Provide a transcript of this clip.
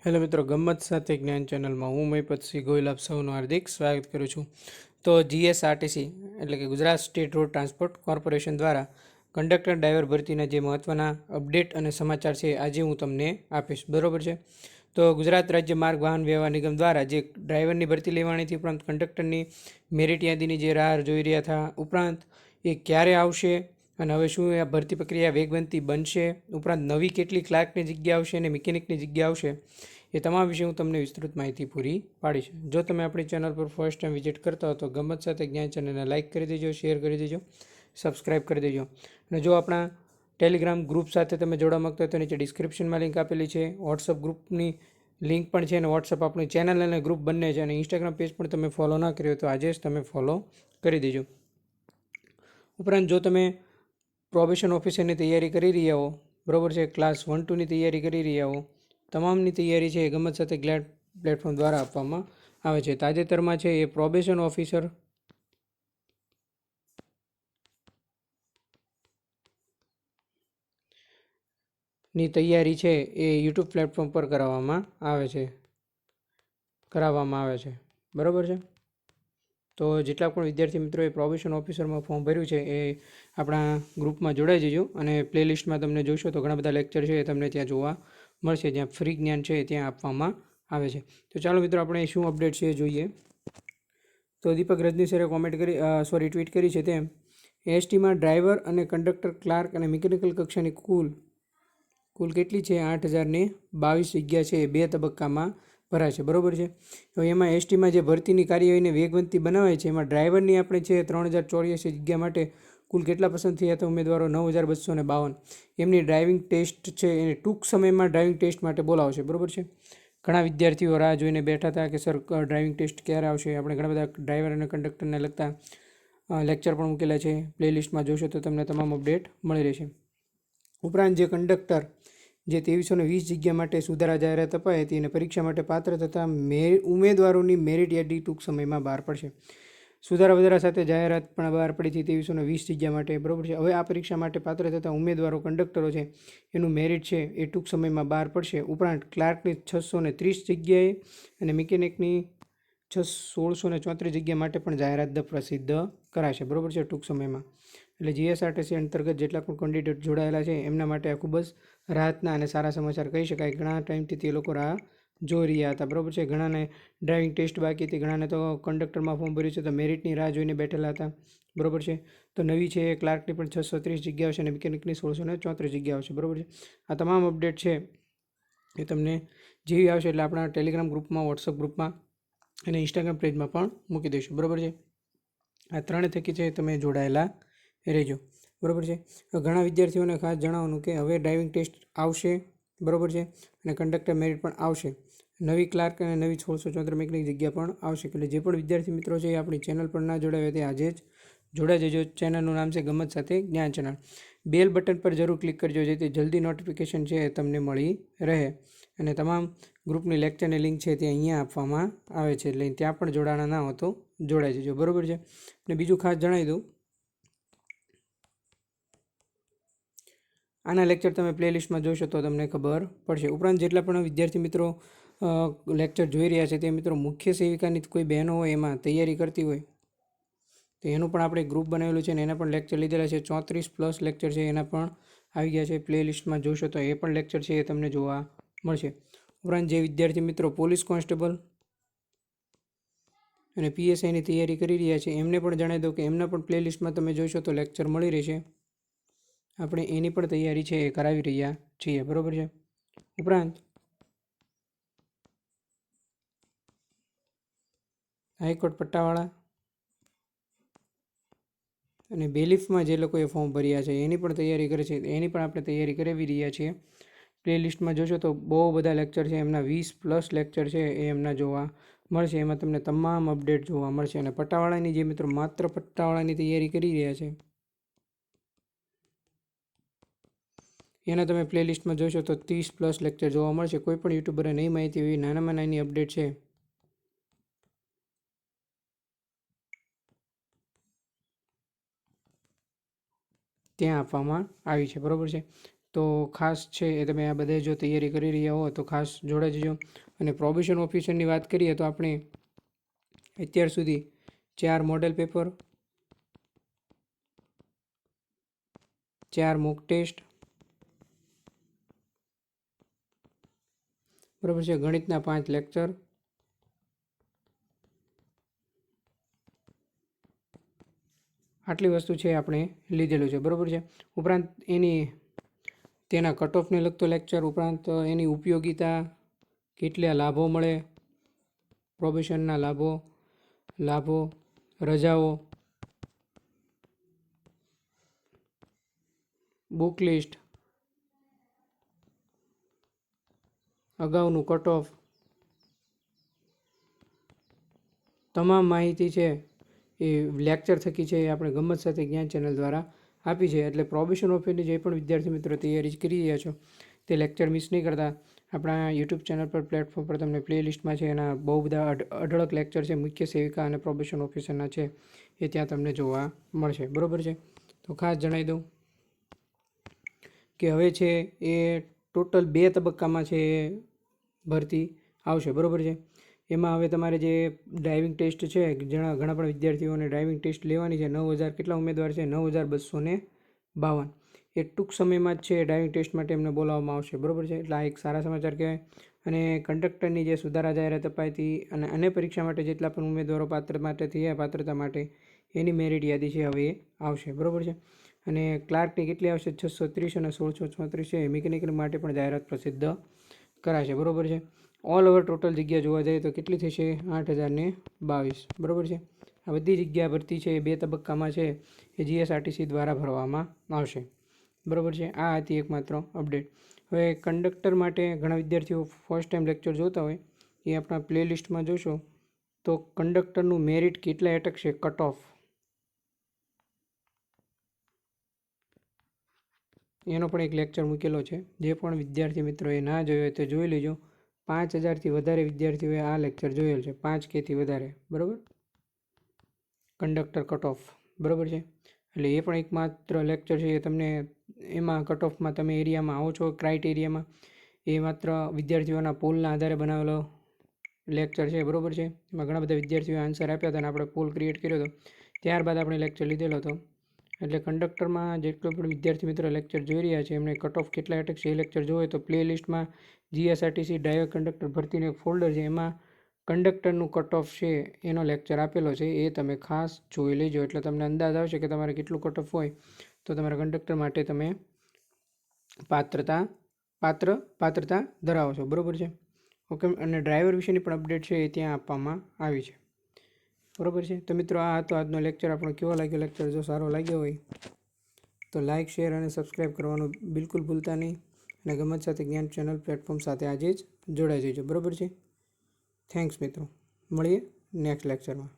Hello મિત્રો, ગમ્મત સાથે જ્ઞાન ચેનલમાં હું મહિપતસિંહ ગોયલ આપ સૌનું હાર્દિક સ્વાગત કરું છું. તો જીએસઆરટીસી એટલે કે Gujarat state road transport corporation દ્વારા કંડક્ટર ડ્રાઈવર ભરતીના જે મહત્ત્વના અપડેટ અને સમાચાર છે આજે હું તમને આપીશ. બરોબર છે. તો ગુજરાત રાજ્ય માર્ગ વાહન વ્યવહાર નિગમ દ્વારા જે ડ્રાઈવરની ભરતી લેવાની હતી, ઉપરાંત કંડક્ટરની મેરિટ યાદીની જે રાહ જોઈ રહ્યા હતા, ઉપરાંત એ ક્યારે આવશે અને હવે શું આ ભરતી પ્રક્રિયા વેગવંતી બનશે, ઉપરાંત નવી કેટલી ક્લાર્કની જગ્યા આવશે અને મિકેનિકની જગ્યા આવશે, એ તમામ વિશે હું તમને વિસ્તૃત માહિતી પૂરી પાડીશ. જો તમે આપણી ચેનલ પર ફર્સ્ટ ટાઈમ વિઝિટ કરતા હો તો ગમ્મત સાથે જ્ઞાન ચેનલને લાઇક કરી દેજો, શેર કરી દેજો, સબસ્ક્રાઇબ કરી દેજો. અને જો આપણા ટેલિગ્રામ ગ્રુપ સાથે તમે જોડવા માગતા હોય તો નીચે ડિસ્ક્રિપ્શનમાં લિંક આપેલી છે. વોટ્સઅપ ગ્રુપની લિંક પણ છે અને વોટ્સઅપ આપણી ચેનલ અને ગ્રુપ બંને છે. અને ઇન્સ્ટાગ્રામ પેજ પણ તમે ફોલો ના કર્યો તો આજે જ તમે ફોલો કરી દેજો. ઉપરાંત જો તમે પ્રોબેશન ઓફિસરની તૈયારી કરી રહ્યા હો, બરાબર છે, ક્લાસ 1-2ની તૈયારી કરી રહ્યા હો, તમામની તૈયારી છે એ ગમ્મત સાથે ગ્લેડ પ્લેટફોર્મ દ્વારા આપવામાં આવે છે. તાજેતરમાં છે એ પ્રોબેશન ઓફિસર ની તૈયારી છે એ યુટ્યુબ પ્લેટફોર્મ પર કરાવવામાં આવે છે. બરાબર છે. તો જેટલા પણ વિદ્યાર્થી મિત્રોએ પ્રોબેશન ઓફિસરમાં ફોર્મ ભર્યું છે એ આપણા ગ્રુપમાં જોડાઈ જજો. અને પ્લેલિસ્ટમાં તમને જોશો તો ઘણા બધા લેક્ચર છે એ તમને ત્યાં જોવા મળશે, જ્યાં ફ્રી જ્ઞાન છે ત્યાં આપવામાં આવે છે. તો ચાલો મિત્રો, આપણે શું અપડેટ છે એ જોઈએ. તો દીપક રજનીસરે ટ્વીટ કરી છે તેમ એસટીમાં ડ્રાઈવર અને કંડક્ટર, ક્લાર્ક અને મિકેનિકલ કક્ષાની કુલ કેટલી છે? 8,022 જગ્યા છે એ 2 તબક્કામાં ભરાય છે. બરાબર છે. તો એમાં એસટીમાં જે ભરતીની કાર્યવાહીને વેગવંતી બનાવાય છે એમાં ડ્રાઈવરની આપણે છે 3,084 જગ્યા માટે કુલ કેટલા પસંદ થયા હતા ઉમેદવારો? 9,252. એમની ડ્રાઇવિંગ ટેસ્ટ છે એને ટૂંક સમયમાં ડ્રાઇવિંગ ટેસ્ટ માટે બોલાવશે. બરાબર છે. ઘણા વિદ્યાર્થીઓ રાહ જોઈને બેઠા હતા કે સર ડ્રાઇવિંગ ટેસ્ટ ક્યારે આવશે. આપણે ઘણા બધા ડ્રાઈવર અને કંડક્ટરને લગતા લેક્ચર પણ મૂકેલા છે. પ્લેલિસ્ટમાં જોશો તો તમને તમામ અપડેટ મળી રહેશે. ઉપરાંત જે કંડક્ટર જે 2,320 જગ્યા માટે સુધારા જાહેરાત અપાઈ હતી અને પરીક્ષા માટે પાત્ર થતા ઉમેદવારોની મેરિટ યાદી ટૂંક સમયમાં બહાર પડશે. સુધારા વધારા સાથે જાહેરાત પણ બહાર પડી હતી 2,320 જગ્યા માટે. બરાબર છે. હવે આ પરીક્ષા માટે પાત્ર થતા ઉમેદવારો કંડક્ટરો છે એનું મેરિટ છે એ ટૂંક સમયમાં બહાર પડશે. ઉપરાંત ક્લાર્કની 630 જગ્યાએ અને મિકેનિકની 1,634 જગ્યા માટે પણ જાહેરાત પ્રસિદ્ધ કરાશે. બરાબર છે, ટૂંક સમયમાં. એટલે જીએસઆરટીસી અંતર્ગત જેટલા પણ કેન્ડિડેટ જોડાયેલા છે એમના માટે આ ખૂબ જ રાહતના અને સારા સમાચાર કહી શકાય. ઘણા ટાઈમથી તે લોકો રાહ જોઈ રહ્યા હતા. બરાબર છે. ઘણાને ડ્રાઇવિંગ ટેસ્ટ બાકી હતી, ઘણાને તો કંડક્ટરમાં ફોર્મ ભર્યું છે તો મેરિટની રાહ જોઈને બેઠેલા હતા. બરાબર છે. તો નવી છે એ ક્લાર્કની પણ 630 જગ્યા આવશે અને મિકેનિકની 1,634 જગ્યા આવશે. બરાબર છે. આ તમામ અપડેટ છે એ તમને જેવી આવશે એટલે આપણા ટેલિગ્રામ ગ્રુપમાં, વોટ્સઅપ ગ્રુપમાં અને ઇન્સ્ટાગ્રામ પેજમાં પણ મૂકી દઈશું. બરાબર છે. આ ત્રણે થકી છે તમે જોડાયેલા રહેજો. બરાબર છે. ઘણા વિદ્યાર્થીઓને ખાસ જણાવવાનું કે હવે ડ્રાઇવિંગ ટેસ્ટ આવશે. બરાબર છે. અને કંડક્ટર મેરિટ પણ આવશે. નવી ક્લાર્ક અને નવી 1,634 મિકેનિક જગ્યા પણ આવશે. એટલે જે પણ વિદ્યાર્થી મિત્રો છે એ આપણી ચેનલ પર ના જોડાવે તે આજે જ જોડાઈ જજો. ચેનલનું નામ છે ગમ્મત સાથે જ્ઞાન ચેનલ. બેલ બટન પર જરૂર ક્લિક કરજો જેથી જલ્દી નોટિફિકેશન છે એ તમને મળી રહે. અને તમામ ગ્રુપની લેક્ચરની લિંક છે તે અહીંયા આપવામાં આવે છે, એટલે ત્યાં પણ જોડાણા ના હો તો જોડાઈ જજો. બરાબર છે. અને બીજું ખાસ જણાવી દઉં, આના લેક્ચર તમે પ્લેલિસ્ટમાં જોશો તો તમને ખબર પડશે. ઉપરાંત જેટલા પણ વિદ્યાર્થી મિત્રો લેક્ચર જોઈ રહ્યા છે તે મિત્રો મુખ્ય સેવિકાની કોઈ બહેનો હોય એમાં તૈયારી કરતી હોય તો એનું પણ આપણે ગ્રુપ બનાવેલું છે અને એના પણ લેક્ચર લીધેલા છે. 34+ લેક્ચર છે એના પણ આવી ગયા છે. પ્લેલિસ્ટમાં જોશો તો એ પણ લેક્ચર છે એ તમને જોવા મળશે. ઉપરાંત જે વિદ્યાર્થી મિત્રો પોલીસ કોન્સ્ટેબલ અને પીએસઆઈની તૈયારી કરી રહ્યા છે એમને પણ જણાવી દઉં કે એમના પણ પ્લેલિસ્ટમાં તમે જોશો તો લેક્ચર મળી રહેશે. આપણે એની પણ તૈયારી છે એ કરાવી રહ્યા છીએ. બરાબર છે. ઉપરાંત હાઈકોર્ટ પટ્ટાવાળા અને બેલીફમાં જે લોકોએ ફોર્મ ભર્યા છે એની પણ તૈયારી કરે છે એની પણ આપણે તૈયારી કરાવી રહ્યા છીએ. પ્લેલિસ્ટમાં જોશો તો બહુ બધા લેક્ચર છે, એમના 20+ લેક્ચર છે એ એમના જોવા મળશે. એમાં તમને તમામ અપડેટ જોવા મળશે. અને પટ્ટાવાળાની જે મિત્રો માત્ર પટ્ટાવાળાની તૈયારી કરી રહ્યા છે એના તમે પ્લેલિસ્ટમાં જોશો તો 30+ લેક્ચર જોવા મળશે. કોઈ પણ યુટ્યુબરે નહીં માહિતી એવી નાનામાં નાની અપડેટ છે ત્યાં આપવામાં આવી છે. બરાબર છે. તો ખાસ છે એ તમે આ બધે જો તૈયારી કરી રહ્યા હો તો ખાસ જોડાઈ જજો. અને પ્રોબેશન ઓફિસરની વાત કરીએ તો આપણે અત્યાર સુધી 4 મોડેલ પેપર, 4 મોક ટેસ્ટ, બરાબર છે, ગણિતના 5 લેક્ચર, આટલી વસ્તુ છે આપણે લીધેલું છે. બરાબર છે. ઉપરાંત તેના કટ ઓફને લગતો લેક્ચર, ઉપરાંત એની ઉપયોગિતા, કેટલા લાભો મળે, પ્રોબેશનના લાભો, રજાઓ, બુક લિસ્ટ, અગાઉનું કટ ઓફ, તમામ માહિતી છે એ લેક્ચર થકી છે એ આપણે ગમત સાથે જ્ઞાન ચેનલ દ્વારા આપી છે. એટલે પ્રોબેશન ઓફિસની જે પણ વિદ્યાર્થી મિત્રો તૈયારી કરી રહ્યા છો તે લેક્ચર મિસ નહીં કરતા. આપણા યુટ્યુબ ચેનલ પર પ્લેટફોર્મ પર તમને પ્લે લિસ્ટમાં છે એના બહુ બધા અઢળક લેક્ચર છે, મુખ્ય સેવિકા અને પ્રોબેશન ઓફિસરના છે એ ત્યાં તમને જોવા મળશે. બરાબર છે. તો ખાસ જણાવી દઉં કે હવે છે એ ટોટલ 2 તબક્કામાં છે એ ભરતી આવશે. બરાબર છે. એમાં હવે તમારે જે ડ્રાઇવિંગ ટેસ્ટ છે, ઘણા પણ વિદ્યાર્થીઓને ડ્રાઇવિંગ ટેસ્ટ લેવાની છે. 9,000 કેટલા ઉમેદવાર છે? 9,252. એ ટૂંક સમયમાં જ છે ડ્રાઇવિંગ ટેસ્ટ માટે એમને બોલાવવામાં આવશે. બરાબર છે. એટલે આ એક સારા સમાચાર કહેવાય. અને કંડક્ટરની જે સુધારા જાહેરાત અપાઈ હતી અને અન્ય પરીક્ષા માટે જેટલા પણ ઉમેદવારો પાત્રતા માટે એની મેરિટ યાદી છે હવે એ આવશે. બરાબર છે. અને ક્લાર્કની કેટલી આવશે? 630 અને 1634 છે. મિકેનિકલ માટે પણ જાહેરાત પ્રસિદ્ધ કરાશે. બરાબર છે. ઓલ ઓવર ટોટલ જગ્યા જોવા જઈએ તો કેટલી થશે? 8,022. બરાબર છે. આ બધી જગ્યા ભરતી છે એ 2 તબક્કામાં છે એ જીએસઆરટીસી દ્વારા ભરવામાં આવશે. બરાબર છે. આ હતી એકમાત્ર અપડેટ. હવે કંડક્ટર માટે ઘણા વિદ્યાર્થીઓ ફર્સ્ટ ટાઈમ લેક્ચર જોતા હોય એ આપણા પ્લે લિસ્ટમાં જોશો તો કંડક્ટરનું મેરિટ કેટલા અટકશે, કટ ઓફ, એનો પણ એક લેક્ચર મૂકેલો છે. જે પણ વિદ્યાર્થી મિત્રોએ ના જોયો હોય તો જોઈ લેજો. 5,000થી વધારે વિદ્યાર્થીઓએ આ લેક્ચર જોયેલ છે. 5Kથી વધારે. બરાબર. Conductor cut off. બરાબર છે. એટલે એ પણ એકમાત્ર લેક્ચર છે એ તમને એમાં કટ ઓફમાં તમે એરિયામાં આવો છો ક્રાઇટેરિયામાં એ માત્ર વિદ્યાર્થીઓના પોલના આધારે બનાવેલો લેક્ચર છે. બરાબર છે. એમાં ઘણા બધા વિદ્યાર્થીઓએ આન્સર આપ્યા હતા અને આપણે પોલ ક્રિએટ કર્યો હતો. ત્યારબાદ આપણે લેક્ચર લીધેલો હતો. એટલે કંડક્ટરમાં જેટલો પણ વિદ્યાર્થી મિત્રો લેક્ચર જોઈ રહ્યા છે એમને કટ ઓફ કેટલા અટકશે એ લેક્ચર જોવે તો પ્લે લિસ્ટમાં જીએસઆરટીસી ડ્રાઈવર કંડક્ટર ભરતીનું એક ફોલ્ડર છે. એમાં કંડક્ટરનું કટ ઓફ છે એનો લેક્ચર આપેલો છે. એ તમે ખાસ જોઈ લેજો. એટલે તમને અંદાજ આવશે કે તમારે કેટલું કટ ઓફ હોય તો તમારા કંડક્ટર માટે તમે પાત્રતા ધરાવો છો. બરાબર છે. ઓકે. અને ડ્રાઈવર વિશેની પણ અપડેટ છે એ ત્યાં આપવામાં આવી છે. બરાબર છે. તો મિત્રો આ હતો આજનો લેક્ચર. આપણો કેવો લાગ્યો લેક્ચર? જો સારો લાગ્યો હોય તો લાઇક, શેર અને સબસ્ક્રાઈબ કરવાનું બિલકુલ ભૂલતા નહીં. અને ગમત સાથે જ્ઞાન ચેનલ પ્લેટફોર્મ સાથે આજે જ જોડાઈ જજો. બરાબર છે. થેન્ક્સ મિત્રો. મળીએ નેક્સ્ટ લેક્ચરમાં.